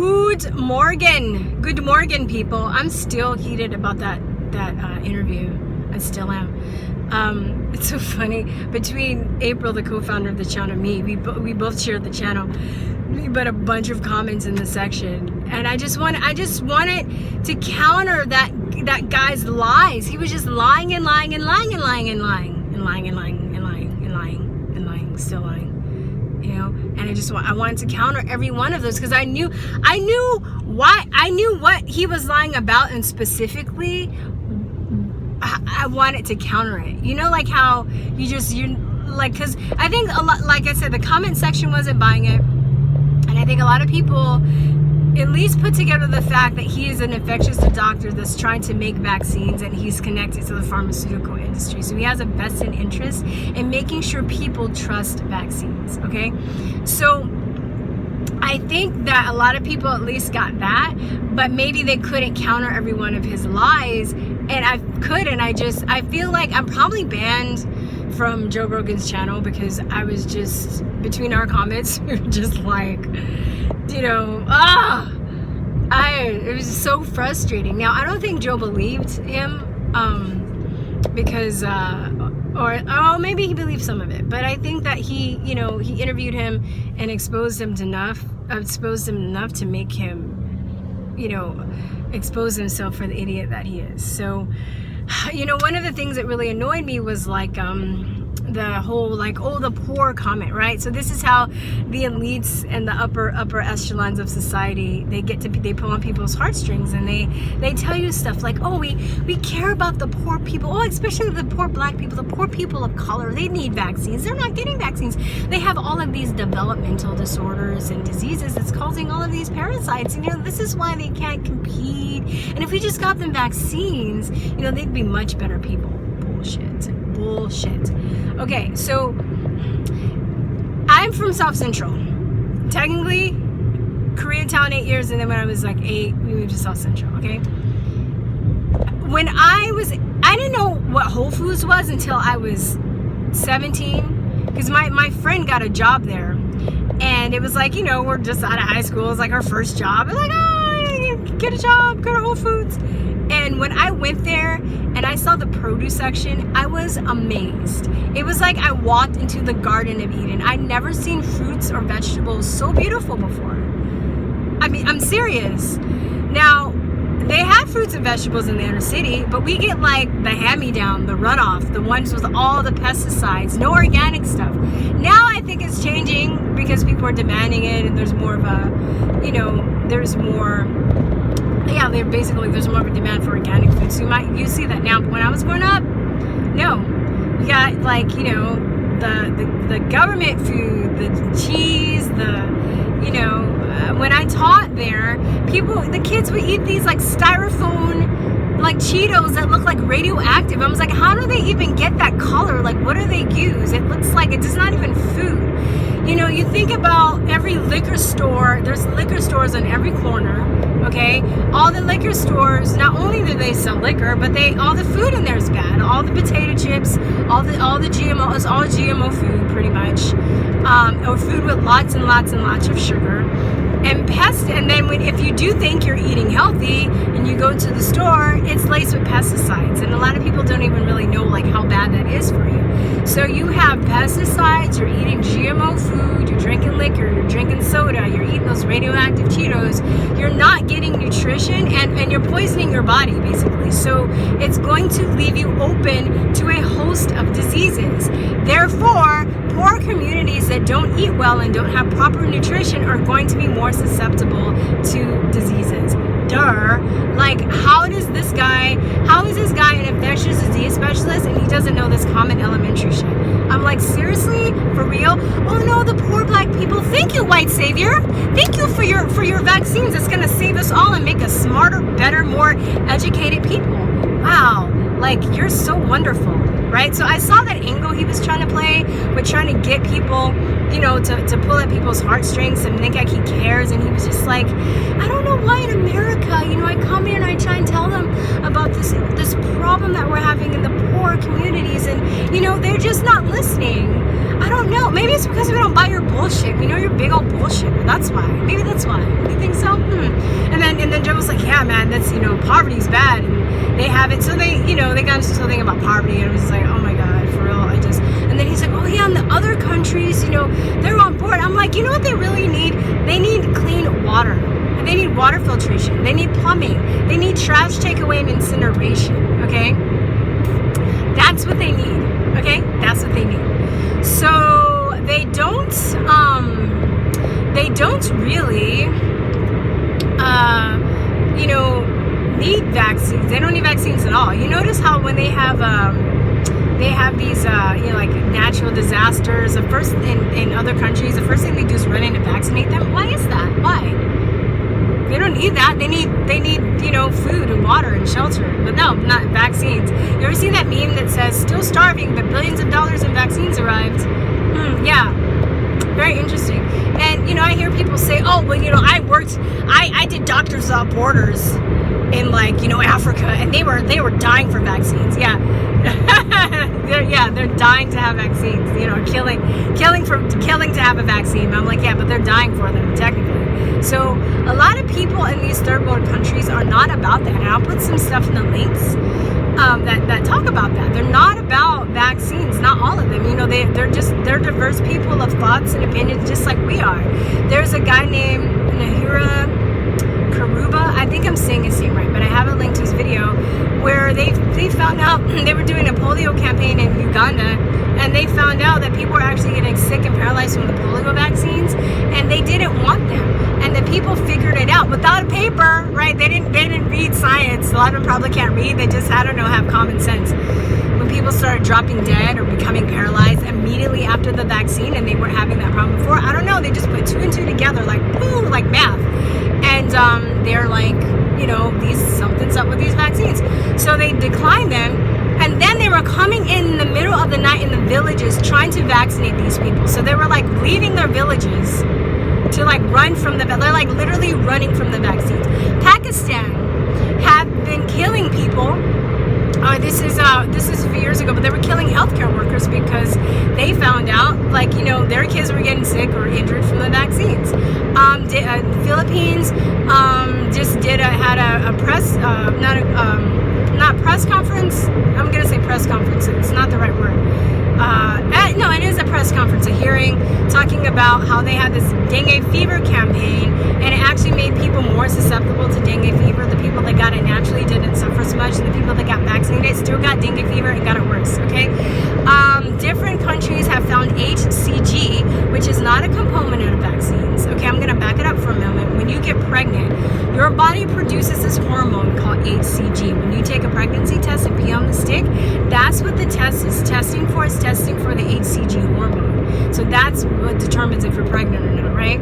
Good morning, people. I'm still heated about that interview. I still am. It's so funny. Between April, the co-founder of the channel, and me, we both shared the channel. But a bunch of comments in the section, and I just wanted to counter that guy's lies. He was just lying and lying and lying and lying and lying and lying and lying and lying and lying and lying, still lying. You know, and I wanted to counter every one of those because I knew what he was lying about, and specifically I wanted to counter it. You know, like how because I think a lot, like I said, the comment section wasn't buying it, and I think a lot of people at least put together the fact that he is an infectious doctor that's trying to make vaccines, and he's connected to the pharmaceutical industry. So he has a vested interest in making sure people trust vaccines, okay? So I think that a lot of people at least got that, but maybe they couldn't counter every one of his lies, and I could, and I feel like I'm probably banned from Joe Rogan's channel because I was just, between our comments, we were just like, you know, it was so frustrating. Now, I don't think Joe believed him, because, or maybe he believed some of it, but I think that he interviewed him and exposed him enough to make him, expose himself for the idiot that he is. So, one of the things that really annoyed me was like, the whole the poor comment, right? So this is how the elites and the upper echelons of society, they pull on people's heartstrings, and they tell you stuff like, oh, we care about the poor people, especially the poor black people, the poor people of color. They need vaccines. They're not getting vaccines. They have all of these developmental disorders and diseases that's causing all of these parasites, and this is why they can't compete, and if we just got them vaccines, they'd be much better people. Bullshit. Okay, so I'm from South Central. Technically, Koreatown 8 years, and then when I was like 8, we moved to South Central, okay? When I didn't know what Whole Foods was until I was 17, because my friend got a job there, and it was like, we're just out of high school. It was like our first job. I was like, oh, get a job, go to Whole Foods. And when I went there and I saw the produce section, I was amazed. It was like I walked into the Garden of Eden. I'd never seen fruits or vegetables so beautiful before. I mean, I'm serious. Now, they have fruits and vegetables in the inner city, but we get like the hand-me-down, the runoff, the ones with all the pesticides, no organic stuff. Now I think it's changing because people are demanding it, and there's more of a, there's more of a demand for organic food. So you see that now. But when I was growing up, no. You got like, the government food, the cheese, when I taught there, the kids would eat these like styrofoam, like Cheetos that look like radioactive. I was like, how do they even get that color? Like, what do they use? It looks like it's not even food. You think about every liquor store. There's liquor stores on every corner, okay? All the liquor stores, not only do they sell liquor, but all the food in there is bad. All the potato chips, all the GMOs, all GMO food pretty much, or food with lots and lots and lots of sugar. And then if you do think you're eating healthy and you go to the store, it's laced with pesticides. And a lot of people don't even really know like how bad that is for you. So you have pesticides, you're eating GMO food, you're drinking liquor, you're drinking soda, you're eating those radioactive Cheetos, you're not getting nutrition, and you're poisoning your body basically. So it's going to leave you open to a host of diseases. Therefore, poor communities that don't eat well and don't have proper nutrition are going to be more susceptible to diseases. Like, how is this guy an infectious disease specialist and he doesn't know this common elementary shit? I'm like, seriously? For real? Oh no, the poor black people. Thank you, white savior. Thank you for your vaccines. It's gonna save us all and make us smarter, better, more educated people. Wow, like, you're so wonderful. right? So I saw that angle he was trying to play with trying to get people, you know, to pull at people's heartstrings and think like he cares. And he was just like, I don't know why in America, you know, I come here and I try and tell them about this problem that we're having in the poor communities, and you know, they're just not listening. I don't know. Maybe it's because we don't buy your bullshit. We know you're big old bullshitter. That's why. Maybe that's why. You think so? And then Joe was like, yeah, man, that's, you know, poverty's bad, and they have it. So they, you know, they got into something about poverty, and it was like, oh my God, for real. And then he's like, oh yeah, in the other countries, you know, they're on board. I'm like, you know what they really need? They need clean water. They need water filtration. They need plumbing. They need trash takeaway and incineration. Okay, that's what they need. Okay, that's what they need. So they don't really, you know, need vaccines. They don't need vaccines at all. You notice how when they have these, you know, like natural disasters, the first in other countries, the first thing they do is run in to vaccinate them. Why is that? Why? They don't need that. They need, you know, food and water and shelter. But no, not vaccines. You ever seen that meme that says, still starving, but billions of dollars in vaccines arrived? Yeah. Very interesting. And, you know, I hear people say, oh, well, you know, I did Doctors Without Borders in, like, you know, Africa, and they were dying for vaccines. Yeah. They're dying to have vaccines, you know, killing to have a vaccine. I'm like, yeah, but they're dying for them, technically. So a lot of people in these third world countries are not about that. And I'll put some stuff in the links that talk about that. They're not about vaccines, not all of them. You know, they're diverse people of thoughts and opinions, just like we are. There's a guy named Nahira Karuba, I think I'm saying his name right, but I have a link to his video where they found out they were doing a polio campaign in Uganda, and they found out that people were actually getting sick and paralyzed from the polio vaccines, and they didn't want them. And the people figured it out without a paper, right? They didn't read science. A lot of them probably can't read. They just, I don't know, have common sense. When people started dropping dead or becoming paralyzed immediately after the vaccine, and they weren't having that problem before, I don't know, they just put 2 and 2 together, like boom, like math. And they're like, you know, something's up with these vaccines. So they declined them. And then they were coming in the middle of the night in the villages trying to vaccinate these people. So they were like leaving their villages to like run from they're like literally running from the vaccines. Pakistan have been killing people. This is a few years ago, but they were killing healthcare workers because they found out, like, you know, their kids were getting sick or injured from the vaccines. Philippines just had a press, not press conference. I'm gonna say press conference. It's not the right word. No, it is a press conference, a hearing talking about how they had this dengue fever campaign, and it actually made people more susceptible to dengue fever. The people that got it naturally didn't suffer so much, and the people that got vaccinated still got dengue fever and got it worse. Okay, different countries have found HCG, which is not a component of vaccines. Okay, I'm gonna back it up for a moment. When you get pregnant, your body produces this hormone called HCG. When you take a pregnancy test and pee on the stick, that's what the test is testing for. It's testing for the HCG hormone. So that's what determines if you're pregnant or not, right?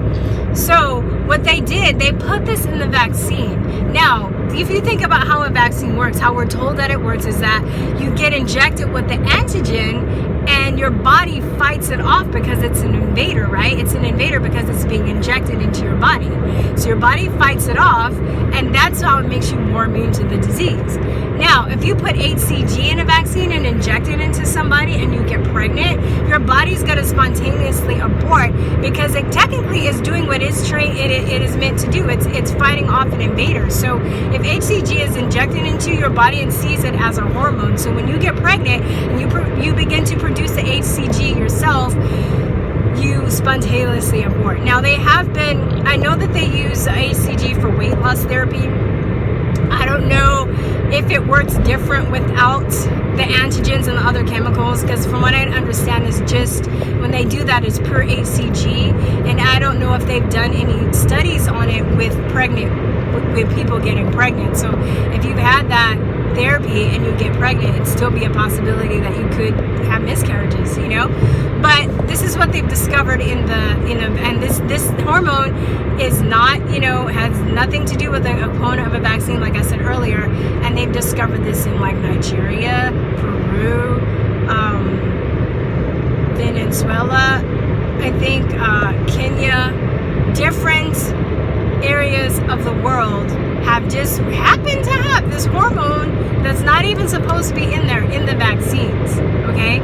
So what they did, they put this in the vaccine. Now, if you think about how a vaccine works, how we're told that it works is that you get injected with the antigen and your body fights it off because it's an invader, right? It's an invader because it's being injected into your body. So your body fights it off, and that's how it makes you more immune to the disease. Now, if you put HCG in a vaccine and inject it into somebody and you get pregnant, your body's going to spontaneously abort because it technically is doing what it is meant to do. It's fighting off an invader. So if HCG is injected into your body and sees it as a hormone, so when you get pregnant and you begin to produce the HCG yourself, you spontaneously abort. Now I know that they use HCG for weight loss therapy. I don't know if it works different without the antigens and the other chemicals, because from what I understand is just when they do that it's pure HCG, and I don't know if they've done any studies on it with people getting pregnant. So if you've had that therapy and you get pregnant, it'd still be a possibility that you could have miscarriages, you know. But this is what they've discovered and this hormone is not, you know, has nothing to do with a component of a vaccine, like I said earlier. And they've discovered this in like Nigeria, Peru, Venezuela, I think, Kenya, different areas of the world have just happened to have this hormone that's not even supposed to be in there in the vaccines, okay?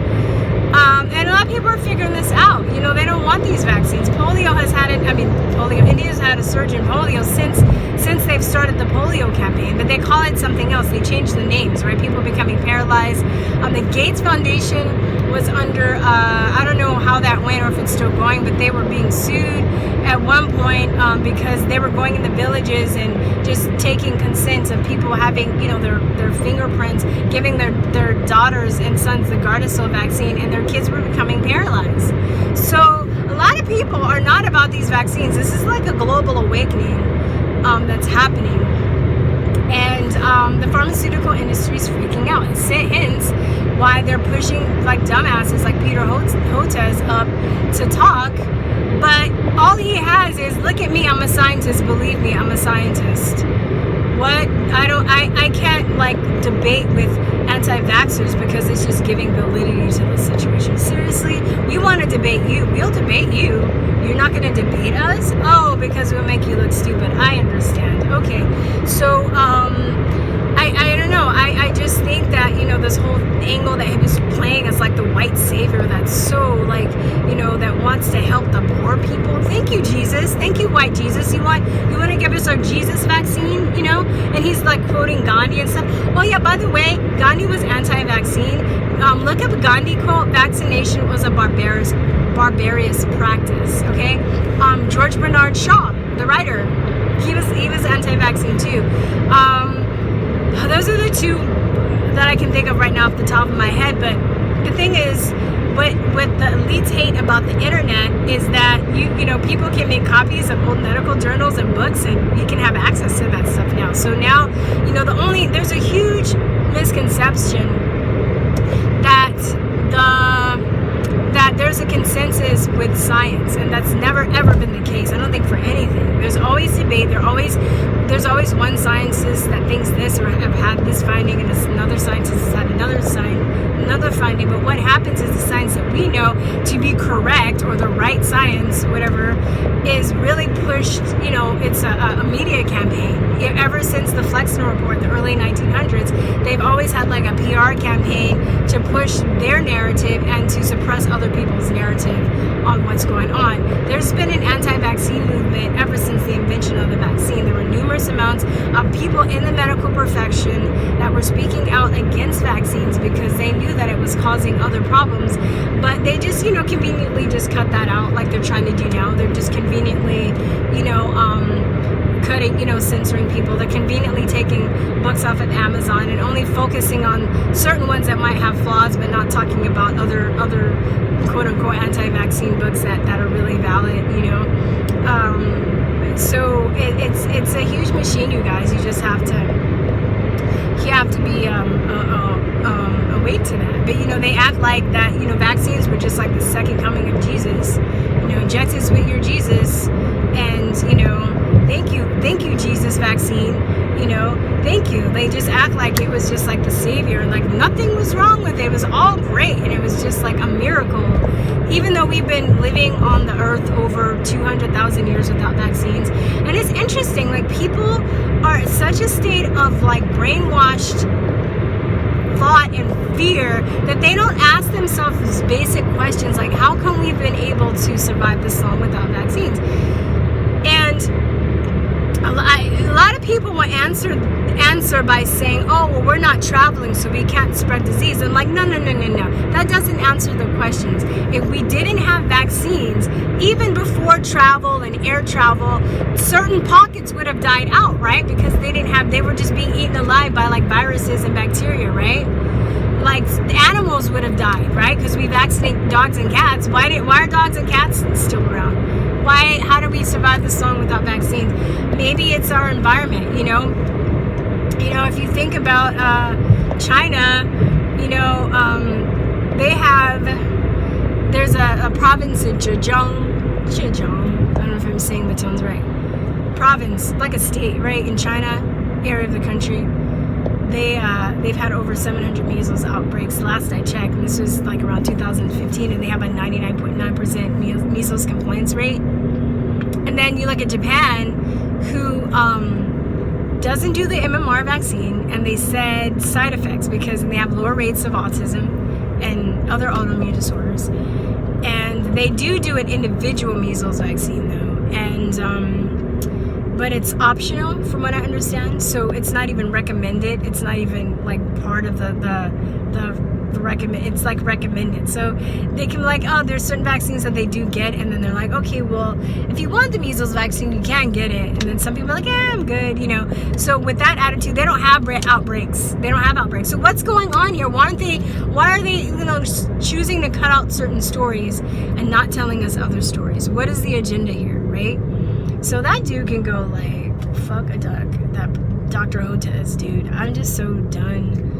And a lot of people are figuring this out. You know, they don't want these vaccines. Polio has had it, India's had a surge in polio since they've started the polio campaign, but they call it something else. They changed the names, right? People becoming paralyzed. The Gates Foundation was under, I don't know how that went or if it's still going, but they were being sued at one point because they were going in the villages and just taking consent of people having, you know, their fingerprints, giving their daughters and sons the Gardasil vaccine, and their kids were becoming paralyzed. So a lot of people are not about these vaccines. This is like a global awakening that's happening. And the pharmaceutical industry is freaking out. Hence why they're pushing like dumbasses like Peter Hotez up to talk. But all he has is, look at me, I'm a scientist, believe me, I'm a scientist. What? I can't like debate with anti-vaxxers because it's just giving validity to the situation. Seriously, we want to debate you. We'll debate you. You're not going to debate us? Oh, because we'll make you look stupid. I understand. Okay. So, I don't know. I just think that, you know, this whole angle that he was playing as like the white savior that's so like, you know, that wants to help the poor people. Thank you, Jesus. Thank you, white Jesus. You want to give us our Jesus vaccine, you know? And he's like quoting Gandhi and stuff. Oh yeah, by the way, Gandhi was anti-vaccine. Look up Gandhi quote, vaccination was a barbarous practice, okay? George Bernard Shaw, the writer, he was anti-vaccine too. Those are the two that I can think of right now off the top of my head. But the thing is, what the elites hate about the internet is that you know, people can make copies of old medical journals and books, and you can have access to that stuff now. So now, you know, there's a huge misconception that there's a consensus with science, and that's never ever been the case. I don't think for anything. There's always debate. There's always one scientist that thinks this or have had this finding, and another scientist has had another finding. But what happens is the science that we know to be correct, or the right science, whatever, is really pushed. You know, it's a media campaign. Ever since the Flexner Report, the early 1900s, they've always had like a PR campaign to push their narrative and to suppress other people's narrative on what's going on. There's been an anti-vaccine movement ever since the invention of the vaccine. There were numerous amounts of people in the medical profession that were speaking out against vaccines because they knew that it was causing other problems, but they just, you know, conveniently just cut that out like they're trying to do now. They're just conveniently, you know, cutting, you know, censoring people. They're conveniently taking books off of Amazon and only focusing on certain ones that might have flaws, but not talking about other quote-unquote anti-vaccine books that are really valid, you know. So it's a huge machine, you guys. You just have to be awake to that. But, you know, they act like that, you know, vaccines were just like the second coming of Jesus. You know, inject us with your Jesus, and, you know, thank you, Jesus vaccine, you know, thank you. They just act like it was just like the savior, and like nothing was wrong with it. It was all great, and it was just like a miracle. Even though we've been living on the earth over 200,000 years without vaccines. And it's interesting, like people are in such a state of like brainwashed thought and fear that they don't ask themselves basic questions like, how come we've been able to survive this long without vaccines? And a lot of people will answer by saying, oh, well, we're not traveling, so we can't spread disease. I'm like, no. That doesn't answer the questions. If we didn't have vaccines, even before travel and air travel, certain pockets would have died out, right? Because they were just being eaten alive by like viruses and bacteria, right? Like the animals would have died, right? Because we vaccinate dogs and cats. Why are dogs and cats still around? How do we survive this long without vaccines? Maybe it's our environment, you know. You know, if you think about China, you know, there's a province in Zhejiang, I don't know if I'm saying the tones right. Province, like a state, right, in China, area of the country. they've had over 700 measles outbreaks last I checked, and this was like around 2015, and they have a 99.9% measles compliance rate. And then you look at Japan, who doesn't do the MMR vaccine, and they said side effects because they have lower rates of autism and other autoimmune disorders. And they do an individual measles vaccine though, and but it's optional from what I understand, so it's not even recommended. It's not even like part of the recommend. It's like recommended, so they can be like, oh, there's certain vaccines that they do get, and then they're like, okay, well, if you want the measles vaccine, you can get it. And then some people are like, yeah, I'm good, you know. So with that attitude, they don't have outbreaks. They don't have outbreaks. So what's going on here? Why are they, you know, choosing to cut out certain stories and not telling us other stories? What is the agenda here, right? So that dude can go like, fuck a duck. That Dr. Hotez, dude. I'm just so done.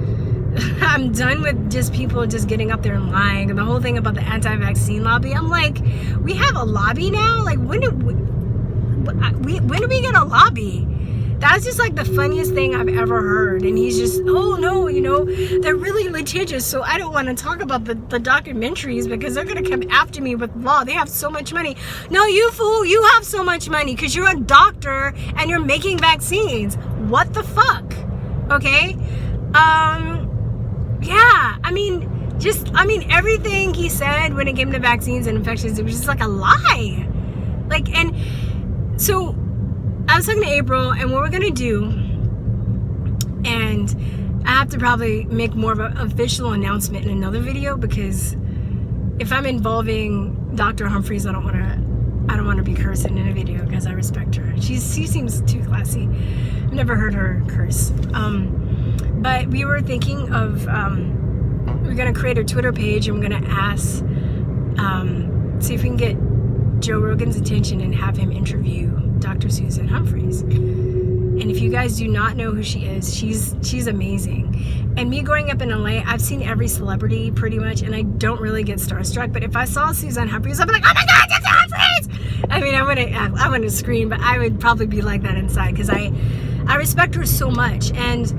I'm done with just people just getting up there and lying. And the whole thing about the anti-vaccine lobby, I'm like, we have a lobby now? Like, when do we get a lobby? That's just like the funniest thing I've ever heard. And he's just, oh no, you know, they're really litigious, so I don't want to talk about the documentaries because they're going to come after me with law. They have so much money. No, you fool, you have so much money because you're a doctor and you're making vaccines. What the fuck? Okay? Yeah, I mean, everything he said when it came to vaccines and infections, it was just like a lie. Like, and so I was talking to April, and what we're gonna do, and I have to probably make more of an official announcement in another video, because if I'm involving Dr. Humphreys, I don't want to be cursing in a video because I respect her. She seems too classy. I've never heard her curse. But we were thinking of, we're going to create a Twitter page, and we're going to ask, see if we can get Joe Rogan's attention and have him interview Dr. Susan Humphreys. And if you guys do not know who she is, she's amazing. And me growing up in LA, I've seen every celebrity pretty much, and I don't really get starstruck. But if I saw Susan Humphreys, I'd be like, oh my God, Susan Humphreys! I mean, I wouldn't scream, but I would probably be like that inside, because I respect her so much. And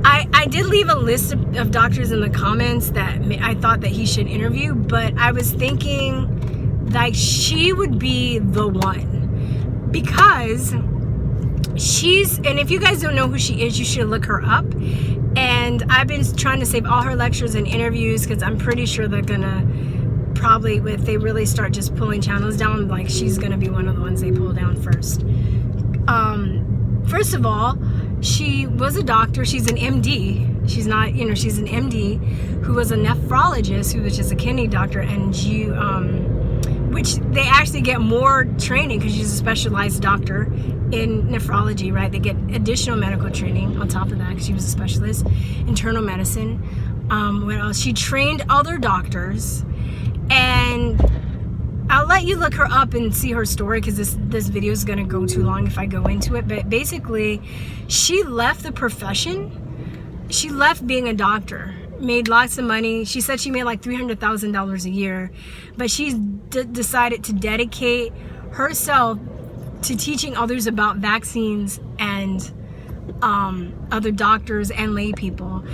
I did leave a list of doctors in the comments that I thought that he should interview, but I was thinking like she would be the one, because and if you guys don't know who she is, you should look her up. And I've been trying to save all her lectures and interviews, because I'm pretty sure they're gonna probably, if they really start just pulling channels down, like she's gonna be one of the ones they pull down first. First of all, she was a doctor. She's an MD. She's not, you know, she's an MD who was a nephrologist, who was just a kidney doctor, and which they actually get more training because she's a specialized doctor in nephrology, right? They get additional medical training on top of that because she was a specialist, internal medicine. What else? She trained other doctors, and I'll let you look her up and see her story, because this video is going to go too long if I go into it. But basically, she left the profession. She left being a doctor, made lots of money. She said she made like $300,000 a year, but she decided to dedicate herself to teaching others about vaccines and other doctors and lay people.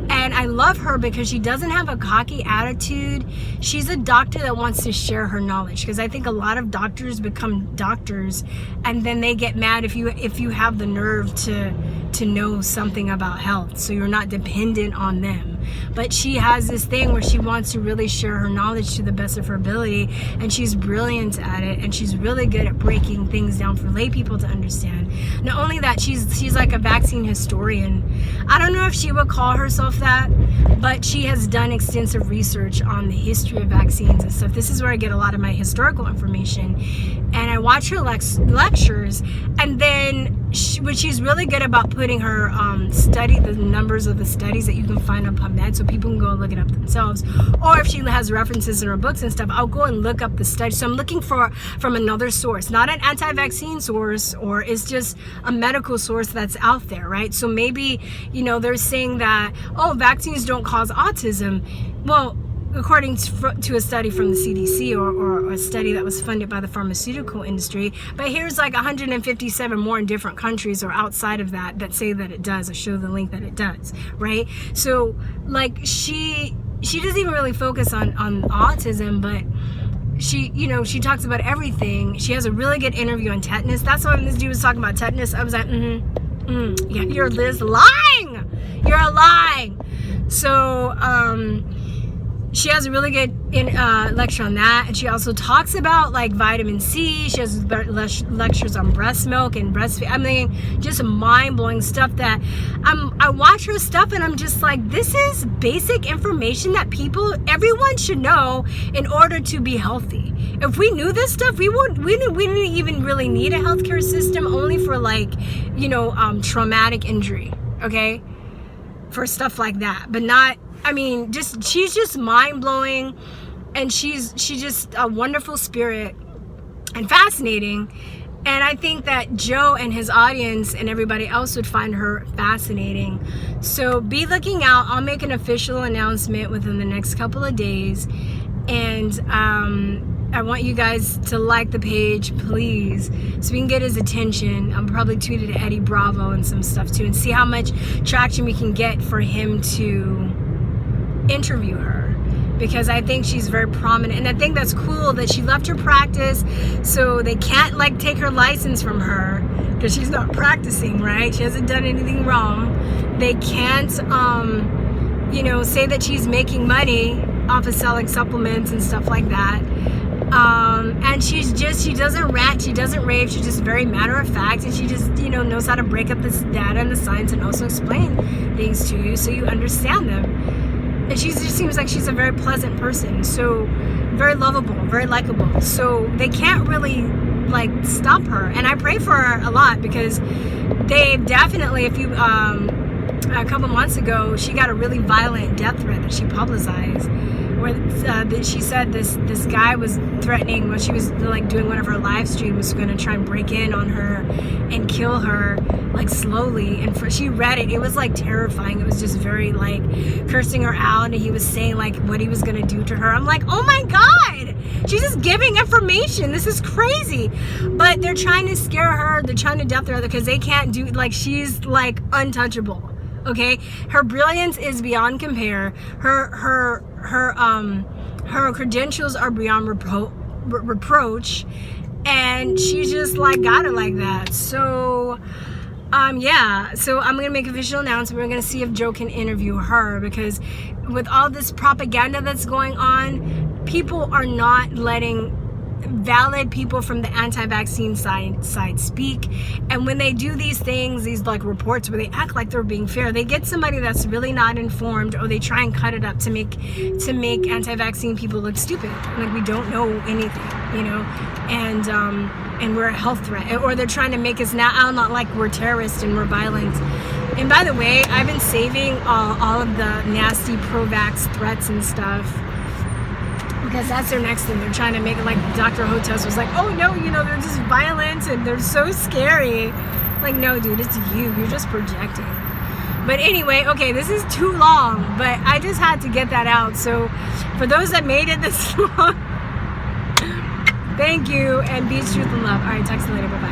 And I love her because she doesn't have a cocky attitude. She's a doctor that wants to share her knowledge, because I think a lot of doctors become doctors and then they get mad if you have the nerve to know something about health, so you're not dependent on them. But she has this thing where she wants to really share her knowledge to the best of her ability, and she's brilliant at it, and she's really good at breaking things down for lay people to understand. Not only that, she's like a vaccine historian. I don't know if she would call herself that, but she has done extensive research on the history of vaccines and stuff. This is where I get a lot of my historical information, and I watch her lectures, and then what she's really good about putting her the numbers of the studies that you can find on PubMed, so people can go and look it up themselves. Or if she has references in her books and stuff, I'll go and look up the study. So I'm looking from another source, not an anti-vaccine source, or it's just a medical source that's out there, right? So maybe, you know, they're saying that, oh, vaccines don't cause autism. Well, according to a study from the CDC or a study that was funded by the pharmaceutical industry. But here's like 157 more in different countries or outside of that say that it does. I show the link that it does, right? So like she doesn't even really focus on autism, but she, you know, she talks about everything. She has a really good interview on tetanus. That's why when this dude was talking about tetanus, I was like, yeah, you're Liz lying. You're lying. So, she has a really good lecture on that, and she also talks about like vitamin C. She has lectures on breast milk and breastfeeding. I mean, just mind-blowing stuff that I watch her stuff and I'm just like, this is basic information that everyone should know in order to be healthy. If we knew this stuff, we didn't even really need a healthcare system, only for like, you know, traumatic injury, okay, for stuff like that, but not. I mean, she's just mind-blowing, and she's just a wonderful spirit and fascinating. And I think that Joe and his audience and everybody else would find her fascinating. So be looking out. I'll make an official announcement within the next couple of days. And I want you guys to like the page, please, so we can get his attention. I'll probably tweet it to Eddie Bravo and some stuff too, and see how much traction we can get for him to interview her, because I think she's very prominent, and I think that's cool that she left her practice, so they can't like take her license from her because she's not practicing, right? She hasn't done anything wrong. They can't you know, say that she's making money off of selling supplements and stuff like that. And she doesn't rant, she doesn't rave, she's just very matter of fact, and she just, you know, knows how to break up this data and the science and also explain things to you so you understand them. And she just seems like she's a very pleasant person, so very lovable, very likable. So they can't really like stop her, and I pray for her a lot, because they definitely, a couple months ago, she got a really violent death threat that she publicized, where she said this guy was threatening when she was like doing one of her live streams, was going to try and break in on her and kill her like slowly. And she read it, it was like terrifying. It was just very like cursing her out, and he was saying like what he was going to do to her. I'm like, oh my god, she's just giving information. This is crazy. But they're trying to scare her, they're trying to death threat her, because they can't do, like, she's like untouchable. Okay, her brilliance is beyond compare. Her credentials are beyond reproach, and she's just like got it like that. So yeah, so I'm gonna make an official announcement. We're gonna see if Joe can interview her, because with all this propaganda that's going on, people are not letting valid people from the anti-vaccine side speak. And when they do these things, these like reports where they act like they're being fair, they get somebody that's really not informed, or they try and cut it up to make anti-vaccine people look stupid, like we don't know anything, you know, and we're a health threat, or they're trying to make us now not like we're terrorists and we're violent. And by the way, I've been saving all of the nasty pro-vax threats and stuff, because that's their next thing. They're trying to make it like Dr. Hotez was like, oh no, you know, they're just violent and they're so scary. Like, no dude, it's you're just projecting. But anyway, okay, this is too long, but I just had to get that out. So for those that made it this long, thank you, and be truth and love. All right, talk to you later, bye-bye.